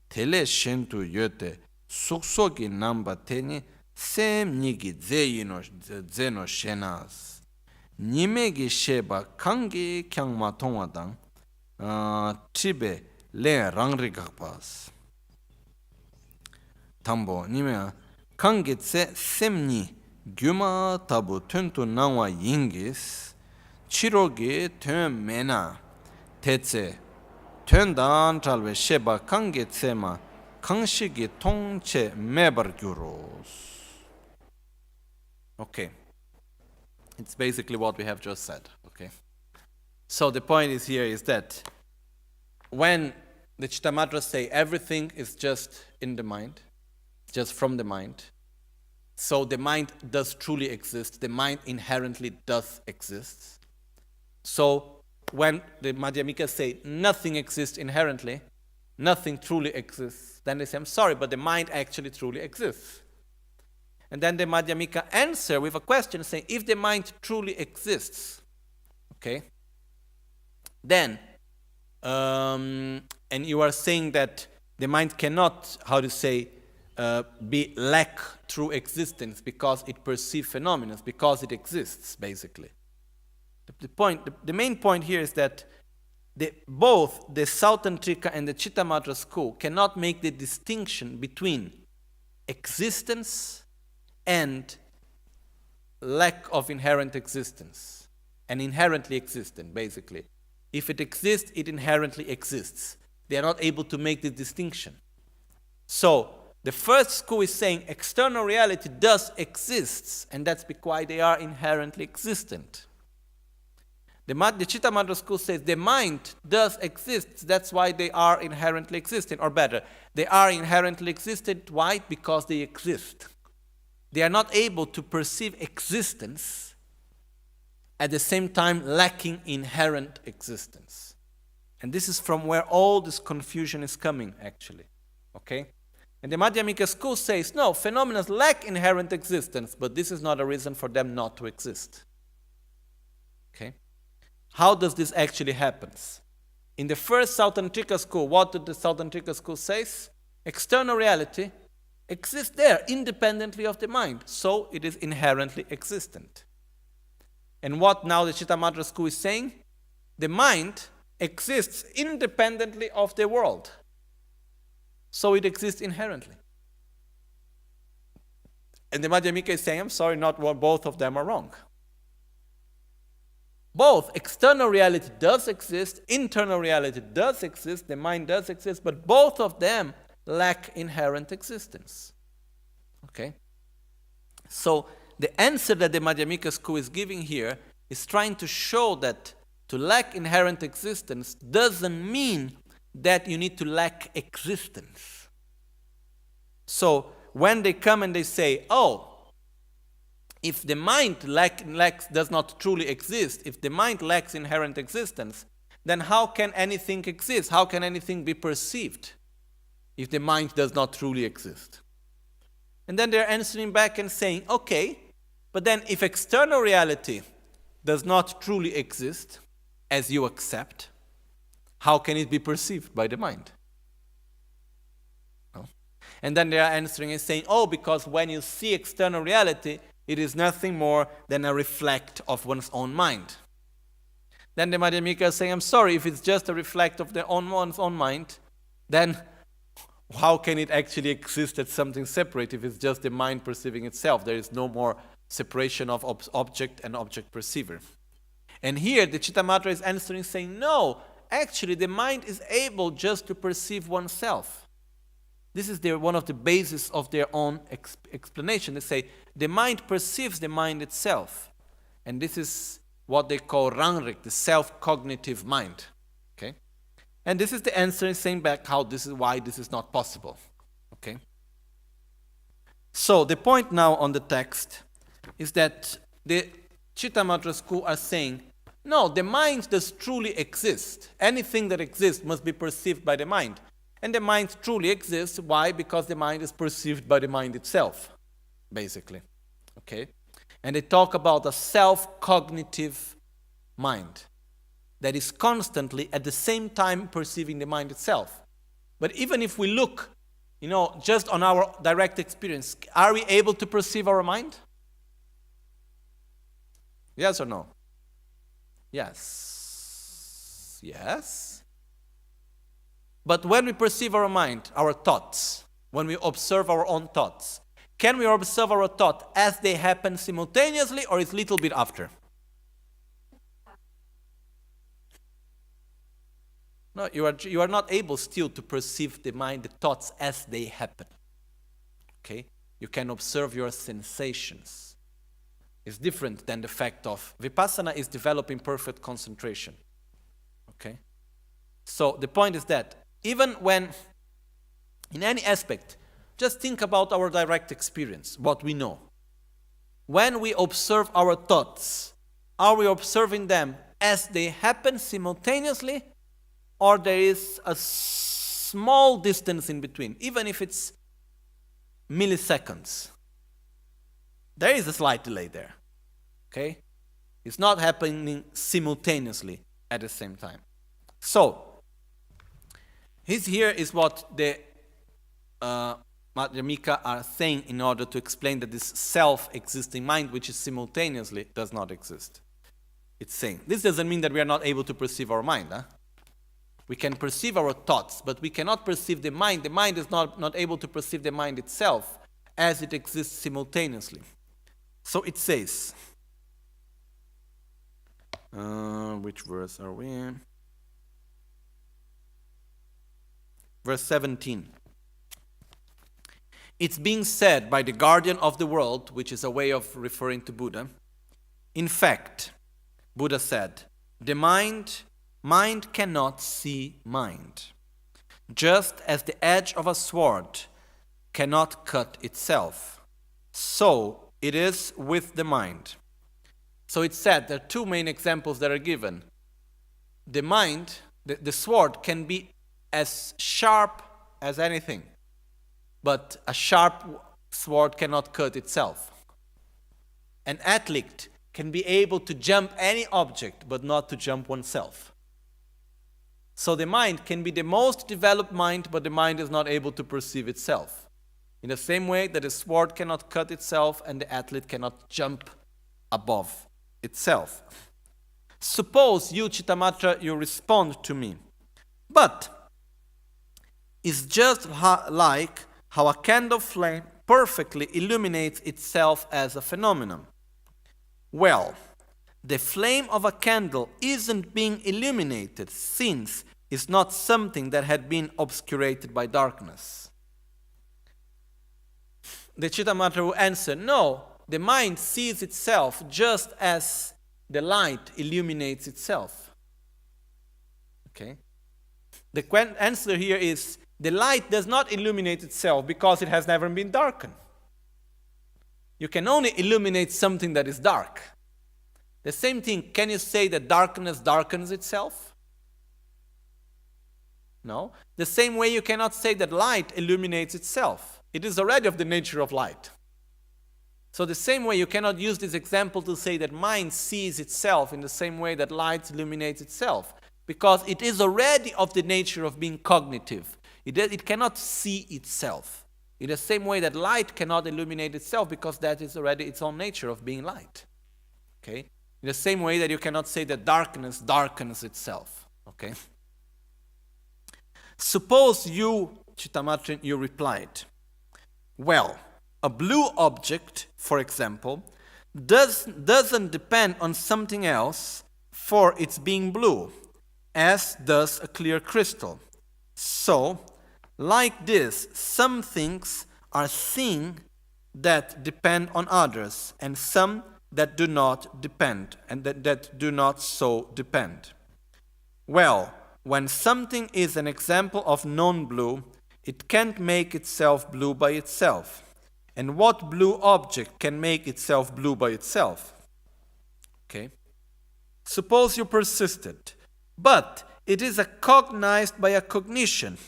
tele shentu yote suksogi namba teni sem nigi zeno shenas nimegi sheba kangi kyang matongwa dang tibe le rangri gakpas tambo nime kangi tse semni gyuma tabu tentu nawa yingis chirogi ten mena tetse ten dan talwe sheba kange tsema kangshigi tongche mebar gyuros. Okay. It's basically what we have just said. Okay. So the point is that when the Chittamatras say everything is just in the mind, just from the mind, so the mind does truly exist. The mind inherently does exist. So when the Madhyamikas say nothing exists inherently, nothing truly exists, then they say, I'm sorry, but the mind actually truly exists. And then the Madhyamika answer with a question saying, if the mind truly exists, okay, then, and you are saying that the mind cannot, be lack true existence because it perceives phenomena, because it exists, basically. The main point here is that both the Southern Trika and the Chittamatra school cannot make the distinction between existence and lack of inherent existence. and inherently existent, basically. If it exists, it inherently exists. They are not able to make this distinction. So, the first school is saying external reality does exist, and that's why they are inherently existent. The Chitta Mantra school says the mind does exist, that's why they are inherently existent. Or better, they are inherently existent. Why? Because they exist. They are not able to perceive existence at the same time lacking inherent existence. And this is from where all this confusion is coming, actually. Okay? And the Madhyamika school says, no, phenomena lack inherent existence, but this is not a reason for them not to exist. Okay? How does this actually happen? In the first Sautantrika school, what did the Sautantrika school say? External reality exists there independently of the mind, so it is inherently existent. And what now the Chitta Mantra school is saying? The mind exists independently of the world, so it exists inherently. And the Madhyamika is saying, I'm sorry, not both of them are wrong. Both external reality does exist, internal reality does exist, the mind does exist, but both of them lack inherent existence. Okay? So the answer that the Madhyamika school is giving here is trying to show that to lack inherent existence doesn't mean that you need to lack existence. So when they come and they say, oh, if the mind does not truly exist, if the mind lacks inherent existence, then how can anything exist? How can anything be perceived if the mind does not truly exist? And then they're answering back and saying, okay, but then if external reality does not truly exist, as you accept, how can it be perceived by the mind? No? And then they are answering and saying, oh, because when you see external reality, it is nothing more than a reflect of one's own mind. Then the Madhyamika is saying, I'm sorry, if it's just a reflect of one's own mind, then how can it actually exist as something separate if it's just the mind perceiving itself? There is no more separation of object and object perceiver. And here the Chitta Mantra is answering saying, no, actually the mind is able just to perceive oneself. This is one of the bases of their own explanation. They say the mind perceives the mind itself. And this is what they call Rangrik, the self-cognitive mind. Okay? And this is the answer in saying back how this is why this is not possible. Okay? So the point now on the text is that the Chitta Mantra school are saying, no, the mind does truly exist. Anything that exists must be perceived by the mind. And the mind truly exists. Why? Because the mind is perceived by the mind itself, basically. Okay? And they talk about a self-cognitive mind that is constantly at the same time perceiving the mind itself. But even if we look, just on our direct experience, are we able to perceive our mind? Yes or no? Yes. Yes. But when we perceive our mind, our thoughts, when we observe our own thoughts, can we observe our thought as they happen simultaneously or is a little bit after? No, you are not able still to perceive the mind, the thoughts as they happen. Okay? You can observe your sensations. It's different than the fact of Vipassana is developing perfect concentration. Okay? So the point is that even when, in any aspect, just think about our direct experience, what we know. When we observe our thoughts, are we observing them as they happen simultaneously, or there is a small distance in between, even if it's milliseconds? There is a slight delay there. Okay? It's not happening simultaneously at the same time. So, here is what the Madhyamika are saying in order to explain that this self-existing mind, which is simultaneously, does not exist. It's saying, this doesn't mean that we are not able to perceive our mind. We can perceive our thoughts, but we cannot perceive the mind. The mind is not able to perceive the mind itself as it exists simultaneously. So it says, Which verse are we in? Verse 17. It's being said by the guardian of the world, which is a way of referring to Buddha. In fact, Buddha said, the mind cannot see mind, just as the edge of a sword cannot cut itself. So it is with the mind. So it's said there are two main examples that are given. The mind, the sword can be as sharp as anything, but a sharp sword cannot cut itself. An athlete can be able to jump any object, but not to jump oneself. So the mind can be the most developed mind, but the mind is not able to perceive itself. In the same way that a sword cannot cut itself and the athlete cannot jump above itself. Suppose you, Chittamatra, you respond to me. But it's just like how a candle flame perfectly illuminates itself as a phenomenon. Well, the flame of a candle isn't being illuminated since it's not something that had been obscurated by darkness. The Chittamatra will answer, no, the mind sees itself just as the light illuminates itself. Okay? The answer here is, the light does not illuminate itself because it has never been darkened. You can only illuminate something that is dark. The same thing, can you say that darkness darkens itself? No. The same way you cannot say that light illuminates itself. It is already of the nature of light. So the same way you cannot use this example to say that mind sees itself in the same way that light illuminates itself, because it is already of the nature of being cognitive. It cannot see itself. In the same way that light cannot illuminate itself, because that is already its own nature of being light. Okay? In the same way that you cannot say that darkness darkens itself. Okay? Suppose you, Chittamatra, you replied, well, a blue object, for example, doesn't depend on something else for its being blue, as does a clear crystal. So, like this, some things are seen that depend on others, and some that do not depend, and that do not so depend. Well, when something is an example of non-blue, it can't make itself blue by itself. And what blue object can make itself blue by itself? Okay. Suppose you persisted, but it is cognized by a cognition,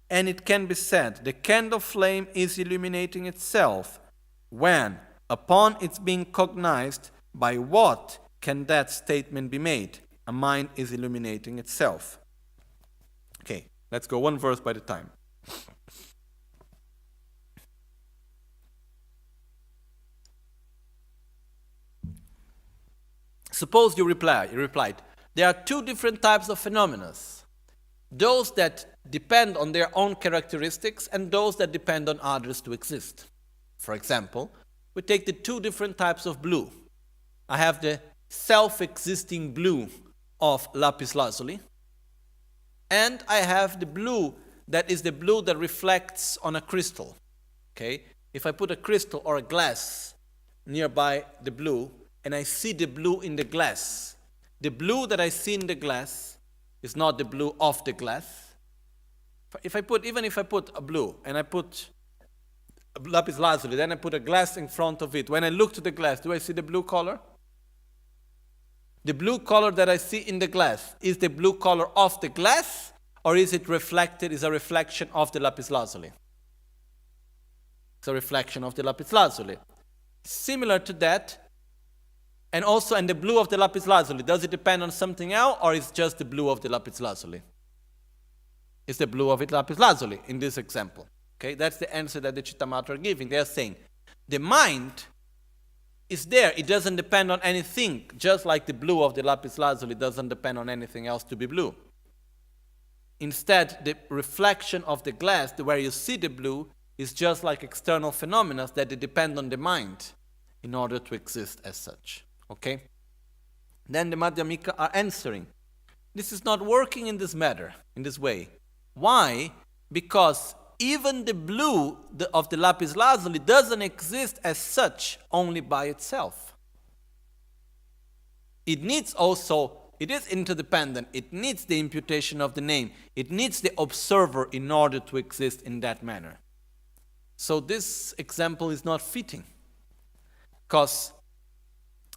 and it can be said the candle flame is illuminating itself. When, upon its being cognized, by what can that statement be made? A mind is illuminating itself. Okay, let's go one verse by the time. Suppose you replied, there are two different types of phenomena. Those that depend on their own characteristics and those that depend on others to exist. For example, we take the two different types of blue. I have the self-existing blue of lapis lazuli, and I have the blue that is the blue that reflects on a crystal. Okay? If I put a crystal or a glass nearby the blue, and I see the blue in the glass, the blue that I see in the glass is not the blue of the glass. Even if I put a blue and I put a lapis lazuli, then I put a glass in front of it, when I look to the glass, do I see the blue color? The blue color that I see in the glass is the blue color of the glass, or is it reflected, is a reflection of the lapis lazuli? It's a reflection of the lapis lazuli. Similar to that, and also in the blue of the lapis lazuli, does it depend on something else, or is it just the blue of the lapis lazuli? It's the blue of the lapis lazuli in this example. Okay, that's the answer that the Chittamatra are giving. They are saying the mind is there. It doesn't depend on anything, just like the blue of the lapis lazuli doesn't depend on anything else to be blue. Instead, the reflection of the glass, where you see the blue, is just like external phenomena that they depend on the mind in order to exist as such. Okay? Then the Madhyamika are answering, this is not working in this matter, in this way. Why? Because even the blue of the lapis lazuli doesn't exist as such only by itself. It needs also, it is interdependent, it needs the imputation of the name, it needs the observer in order to exist in that manner. So this example is not fitting, because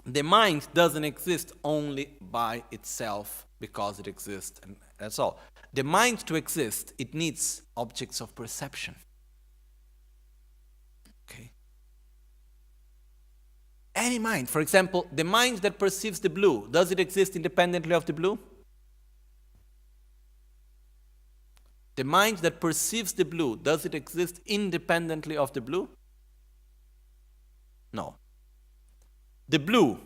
the mind doesn't exist only by itself because it exists, and that's all. The mind to exist, it needs objects of perception. Okay. Any mind, for example, the mind that perceives the blue, does it exist independently of the blue? The mind that perceives the blue, does it exist independently of the blue? No. The blue,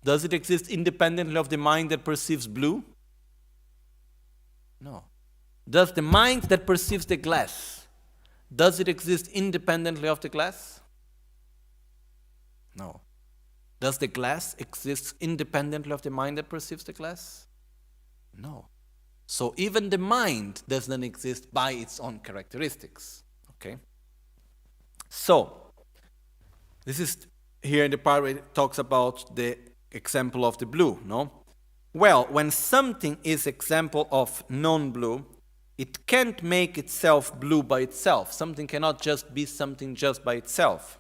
does it exist independently of the mind that perceives blue? No. Does the mind that perceives the glass, does it exist independently of the glass? No. Does the glass exist independently of the mind that perceives the glass? No. So even the mind does not exist by its own characteristics. Okay? So, this is here in the part where it talks about the example of the blue, no? Well, when something is example of non-blue, it can't make itself blue by itself. Something cannot just be something just by itself.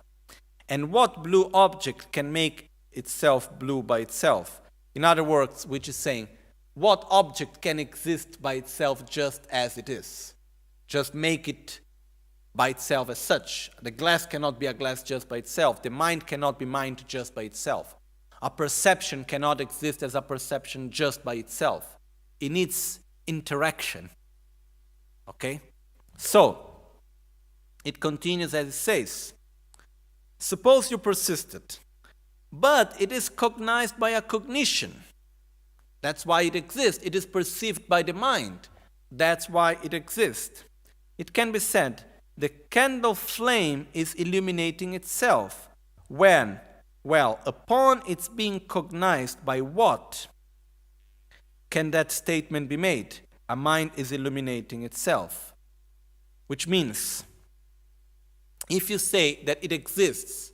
And what blue object can make itself blue by itself? In other words, which is saying, what object can exist by itself just as it is? Just make it by itself as such. The glass cannot be a glass just by itself. The mind cannot be mind just by itself. A perception cannot exist as a perception just by itself. It needs interaction. Okay? So, it continues as it says, suppose you persisted, but it is cognized by a cognition. That's why it exists. It is perceived by the mind. That's why it exists. It can be said, the candle flame is illuminating itself when, well, upon its being cognized by what can that statement be made? A mind is illuminating itself. Which means, if you say that it exists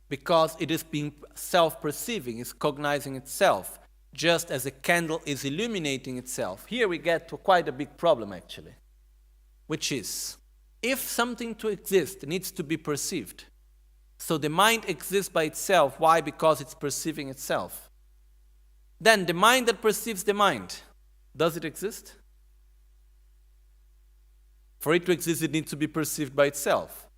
because it is being self-perceiving, is cognizing itself, just as a candle is illuminating itself, here we get to quite a big problem actually, which is, if something to exist needs to be perceived, so the mind exists by itself, why? Because it's perceiving itself. Then the mind that perceives the mind, does it exist? For it to exist, it needs to be perceived by itself.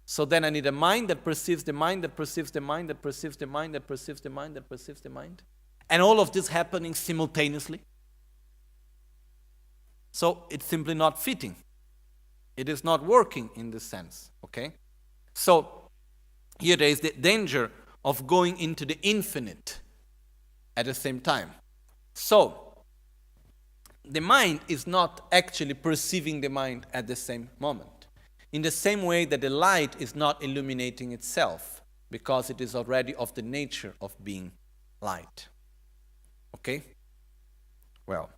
So then I need a mind that perceives the mind, that perceives the mind, that perceives the mind, that perceives the mind, that perceives the mind. And all of this happening simultaneously. So it's simply not fitting. It is not working in this sense. Okay? So here there is the danger of going into the infinite at the same time. So the mind is not actually perceiving the mind at the same moment. In the same way that the light is not illuminating itself, because it is already of the nature of being light. Okay? Well.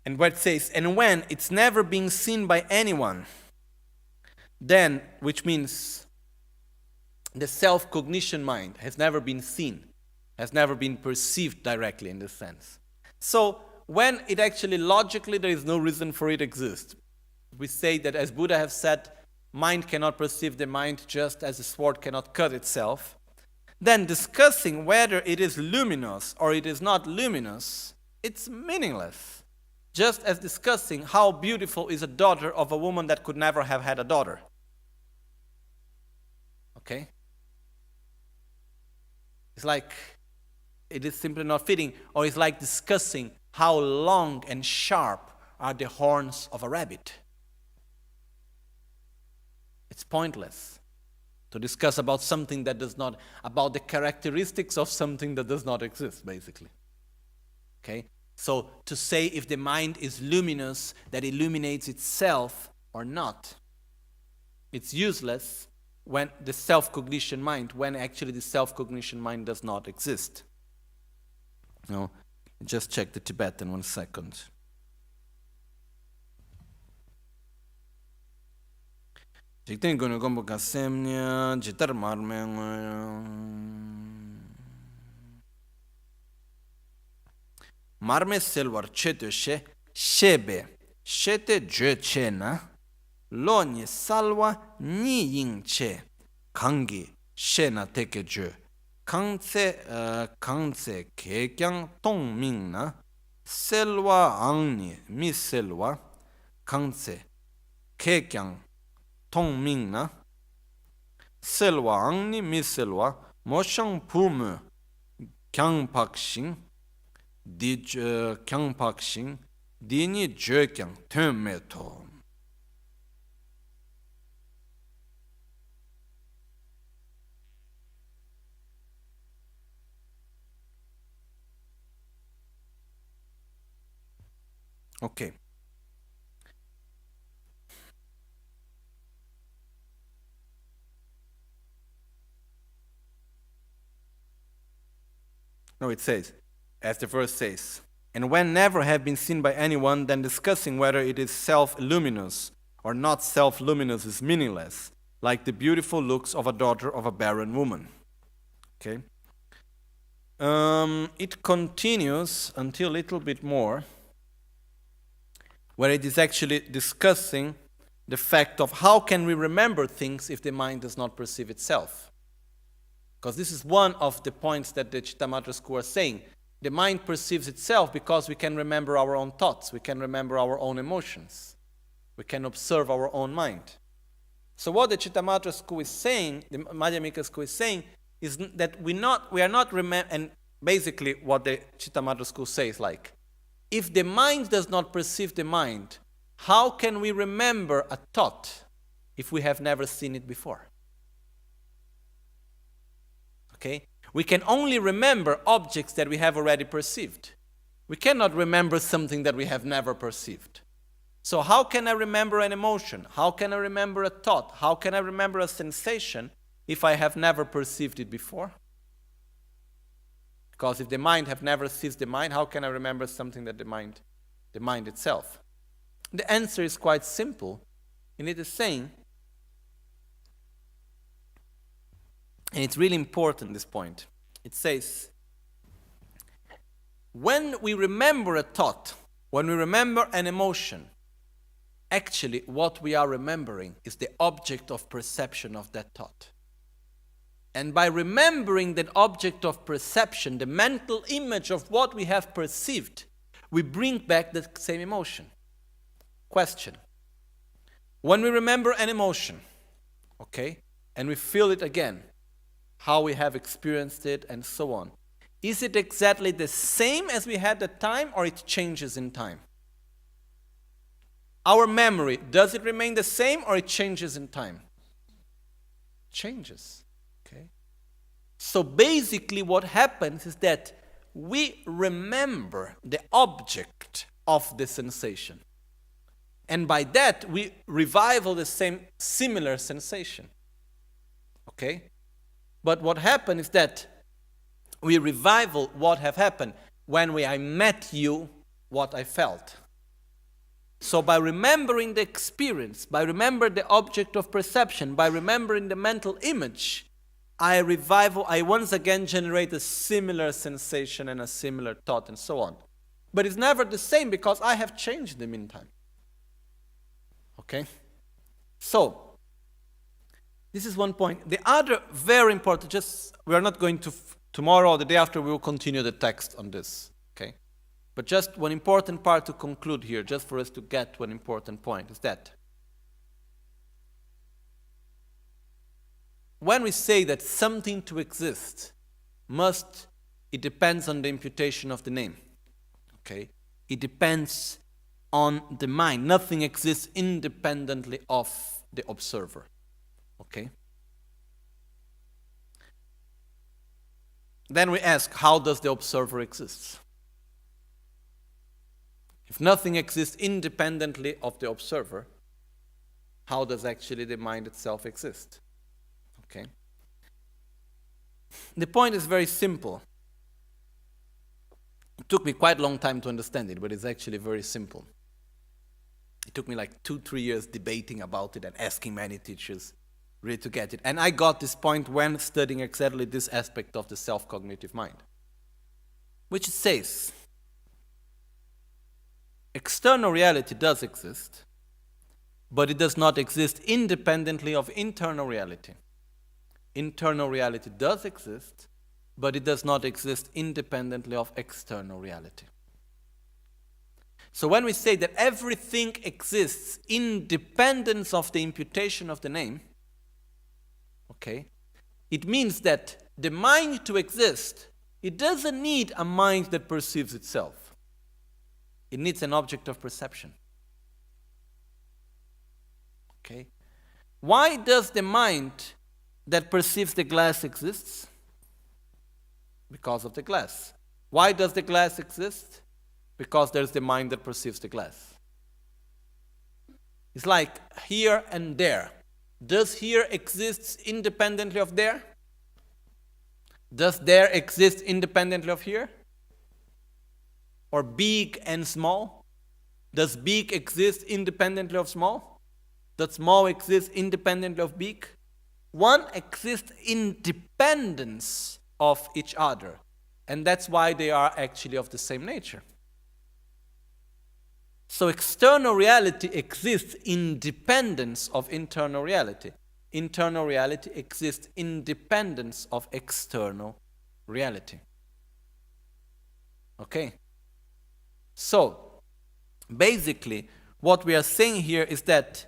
And what it says, and when it's never being seen by anyone, then, which means the self-cognition mind has never been seen, has never been perceived directly in this sense. So, when it actually logically, there is no reason for it to exist. We say that, as Buddha has said, mind cannot perceive the mind just as a sword cannot cut itself. Then discussing whether it is luminous or it is not luminous, it's meaningless. Just as discussing how beautiful is a daughter of a woman that could never have had a daughter. Okay? It's like, it is simply not fitting. Or it's like discussing how long and sharp are the horns of a rabbit. It's pointless to discuss about something that does not, about the characteristics of something that does not exist, basically. Okay? So to say if the mind is luminous, that illuminates itself or not, it's useless when the self-cognition mind, when actually the self-cognition mind does not exist. No, just check the Tibetan 1 second. Marme selvar chete she shebe shete je chena lo ni salwa ni yin che kangi shena teke je kangse ke kyang tong ming na selwa angni mi selwa kangse ke kyang tong ming na selwa angni mi selwa mo shang pumu kyang pakshin di kyang pakshin di ni je kyang ten me to. Okay. No, it says, as the verse says, and when never have been seen by anyone, then discussing whether it is self-luminous or not self-luminous is meaningless, like the beautiful looks of a daughter of a barren woman. Okay. It continues until a little bit more, where it is actually discussing the fact of how can we remember things if the mind does not perceive itself. Because this is one of the points that the Chittamatra school are saying. The mind perceives itself because we can remember our own thoughts, we can remember our own emotions, we can observe our own mind. So what the Chittamatra school is saying, the Madhyamika school is saying, is that we are not and basically what the Chittamatra school says, like, if the mind does not perceive the mind, how can we remember a thought if we have never seen it before? Okay? We can only remember objects that we have already perceived. We cannot remember something that we have never perceived. So how can I remember an emotion? How can I remember a thought? How can I remember a sensation if I have never perceived it before? Because if the mind have never seized the mind, how can I remember something that the mind itself? The answer is quite simple. And it is saying, and it's really important, this point. It says, when we remember a thought, when we remember an emotion, actually what we are remembering is the object of perception of that thought. And by remembering that object of perception, the mental image of what we have perceived, we bring back the same emotion. Question. When we remember an emotion, okay, and we feel it again, how we have experienced it and so on, is it exactly the same as we had at the time, or it changes in time? Our memory, does it remain the same or it changes in time? Changes. So basically what happens is that we remember the object of the sensation. And by that we revival the similar sensation. Okay? But what happened is that we revival what have happened when I met you, what I felt. So by remembering the experience, by remembering the object of perception, by remembering the mental image, I once again generate a similar sensation and a similar thought and so on. But it's never the same because I have changed in the meantime. Okay? So, this is one point. The other very important, we are not going to, tomorrow or the day after we will continue the text on this. Okay? But just one important part to conclude here, just for us to get to an important point, is that when we say that something to exist it depends on the imputation of the name. Okay? It depends on the mind. Nothing exists independently of the observer. Okay? Then we ask, how does the observer exist? If nothing exists independently of the observer, how does actually the mind itself exist? Okay. The point is very simple. It took me quite a long time to understand it, but it's actually very simple. It took me like 2-3 years debating about it and asking many teachers really to get it. And I got this point when studying exactly this aspect of the self-cognitive mind, which says, external reality does exist, but it does not exist independently of internal reality. Internal reality does exist, but it does not exist independently of external reality. So when we say that everything exists independent of the imputation of the name, okay, it means that the mind to exist, it doesn't need a mind that perceives itself. It needs an object of perception. Okay? Why does the mind that perceives the glass exist? Because of the glass. Why does the glass exist? Because there's the mind that perceives the glass. It's like here and there. Does here exist independently of there? Does there exist independently of here? Or big and small? Does big exist independently of small? Does small exist independently of big? One exists in dependence of each other. And that's why they are actually of the same nature. So external reality exists in dependence of internal reality. Internal reality exists in dependence of external reality. Okay? So, basically, what we are saying here is that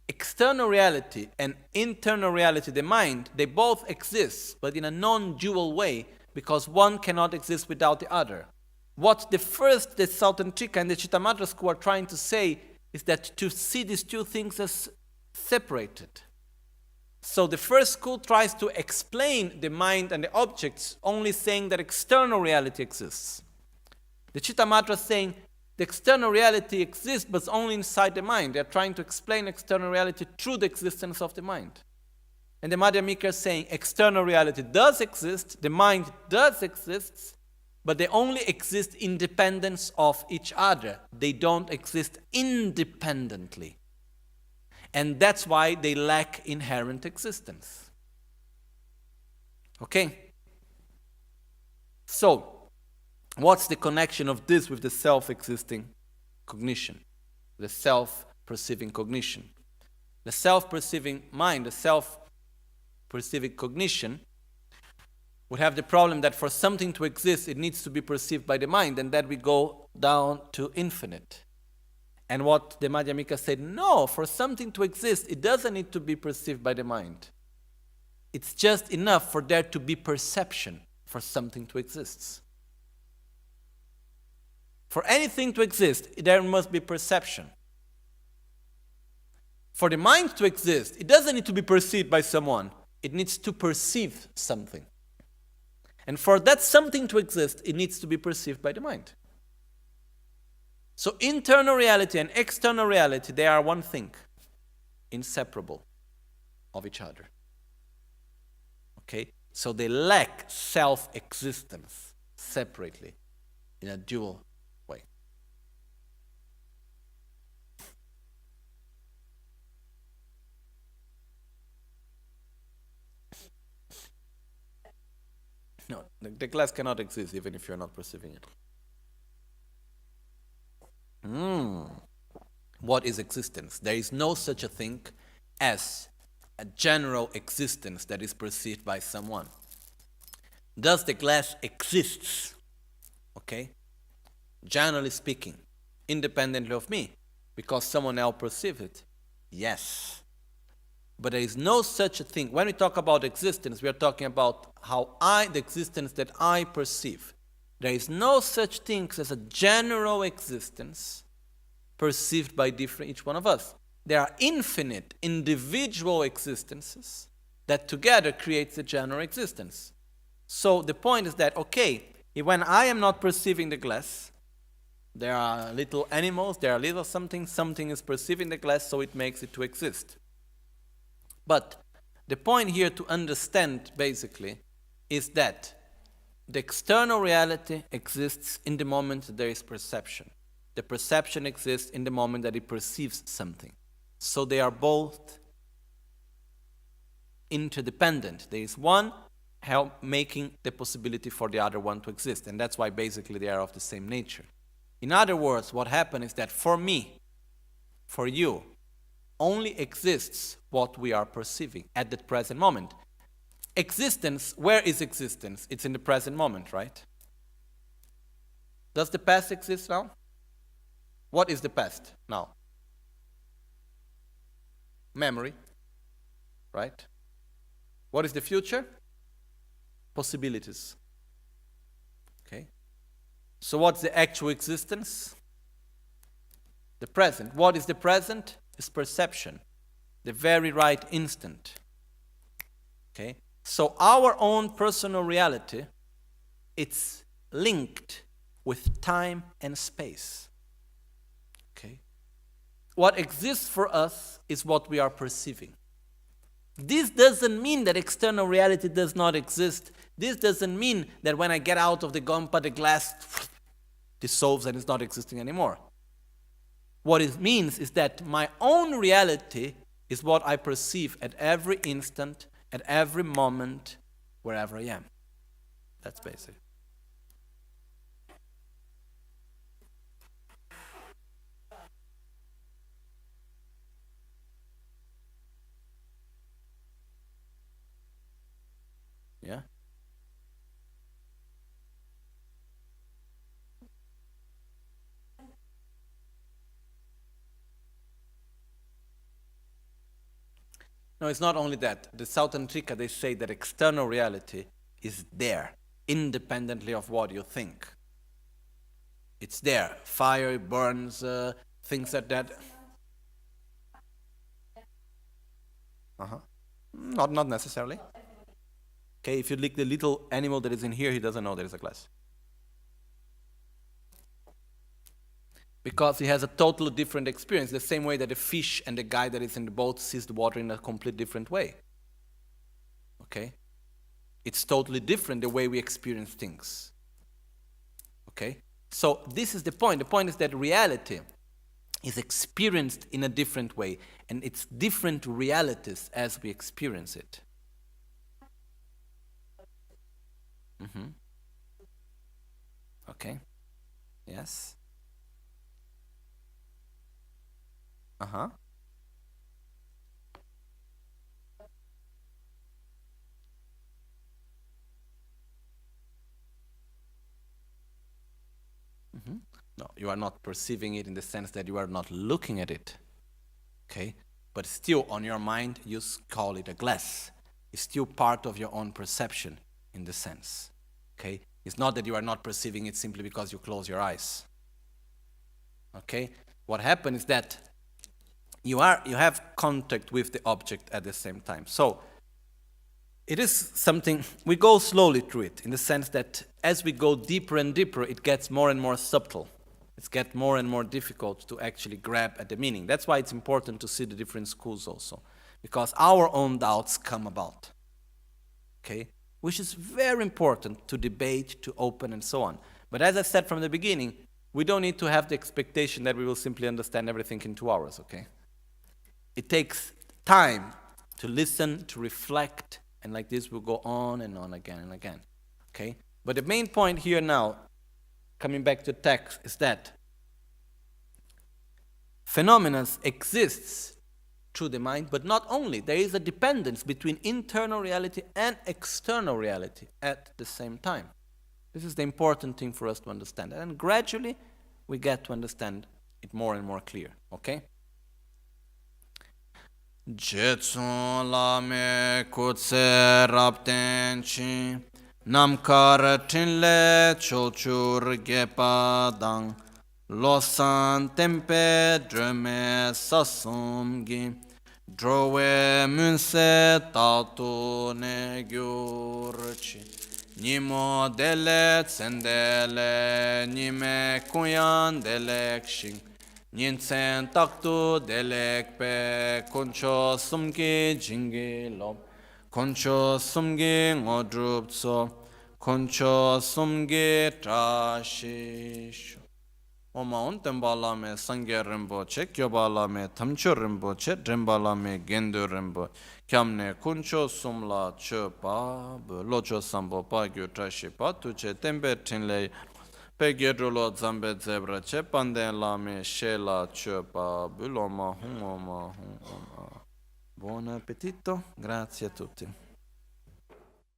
external reality and internal reality, the mind, they both exist, but in a non-dual way, because one cannot exist without the other. What the Sautantrika and the Chittamatra school are trying to say is that to see these two things as separated. So the first school tries to explain the mind and the objects, only saying that external reality exists. The Chittamatra is saying the external reality exists, but only inside the mind. They are trying to explain external reality through the existence of the mind. And the Madhyamika is saying external reality does exist, the mind does exist, but they only exist in dependence of each other. They don't exist independently. And that's why they lack inherent existence. Okay? So, what's the connection of this with the self-existing cognition? The self-perceiving cognition. The self-perceiving mind, the self-perceiving cognition, would have the problem that for something to exist, it needs to be perceived by the mind, and that we go down to infinite. And what the Madhyamika said, no, for something to exist, it doesn't need to be perceived by the mind. It's just enough for there to be perception for something to exist. For anything to exist, there must be perception. For the mind to exist, it doesn't need to be perceived by someone. It needs to perceive something. And for that something to exist, it needs to be perceived by the mind. So internal reality and external reality, they are one thing, inseparable of each other. Okay? So they lack self-existence separately in a dual way. No, the glass cannot exist even if you're not perceiving it. What is existence? There is no such a thing as a general existence that is perceived by someone. Does the glass exist? Okay? Generally speaking, independently of me, because someone else perceives it? Yes. But there is no such a thing. When we talk about existence, we are talking about the existence that I perceive. There is no such thing as a general existence perceived by each one of us. There are infinite individual existences that together creates a general existence. So the point is that, okay, when I am not perceiving the glass, There are little animals, there are little something is perceiving the glass, so it makes it to exist. But the point here to understand, basically, is that the external reality exists in the moment that there is perception. The perception exists in the moment that it perceives something. So they are both interdependent. There is one making the possibility for the other one to exist, and that's why basically they are of the same nature. In other words, what happens is that for me, for you, only exists what we are perceiving at the present moment. Existence, where is existence? It's in the present moment, right? Does the past exist now? What is the past now? Memory, right? What is the future? Possibilities. Okay. So what's the actual existence? The present. What is the present? Is perception. The very right instant. Okay. So our own personal reality, it's linked with time and space. Okay. What exists for us is what we are perceiving. This doesn't mean that external reality does not exist. This doesn't mean that when I get out of the gompa, the glass dissolves and is not existing anymore. What it means is that my own reality is what I perceive at every instant, at every moment, wherever I am. That's basic. Yeah? No, it's not only that. The Southern Trika, they say that external reality is there, independently of what you think. It's there. Fire burns, things like that. Not necessarily. Okay, if you lick the little animal that is in here, he doesn't know there is a glass. Because he has a totally different experience, the same way that the fish and the guy that is in the boat sees the water in a completely different way. Okay? It's totally different the way we experience things. Okay? So this is the point. The point is that reality is experienced in a different way, and it's different realities as we experience it. Okay? Yes? No, you are not perceiving it in the sense that you are not looking at it. Okay? But still on your mind, you call it a glass. It's still part of your own perception in the sense. Okay? It's not that you are not perceiving it simply because you close your eyes. Okay? What happens is that you have contact with the object at the same time. So it is something, we go slowly through it, in the sense that as we go deeper and deeper, it gets more and more subtle. It gets more and more difficult to actually grab at the meaning. That's why it's important to see the different schools also, because our own doubts come about. Okay? Which is very important to debate, to open, and so on. But as I said from the beginning, we don't need to have the expectation that we will simply understand everything in 2 hours, okay? It takes time to listen, to reflect, and like this we'll go on and on again and again, okay? But the main point here now, coming back to the text, is that phenomena exists through the mind, but not only. There is a dependence between internal reality and external reality at the same time. This is the important thing for us to understand. And gradually, we get to understand it more and more clear, okay? Jetsun lame kutse raptenchi namkar tinle cholchur gepadang losan tempe dreme sasumgi drowe munse tatu ne gyurchi Nimo dele tsendele, nime kuyan delek shing, Nyinsen taktu delek pe, Koncho sumgi jingi lop, Koncho sumgi ngodrup tso, Koncho sumgi trashisho. Oma ontemba lame sangye rinpoche, kyoba lame tamcho rinpoche, drenba lame gendo rinpoche, kyamne kuncho sumla cho pa, locho sambo pa gyu trashi pa, tuche tembe tinle, pe gedrulo zambe zebra che, panden lame shela cho pa, buloma hum oma hum oma. Buon appetito, grazie a tutti.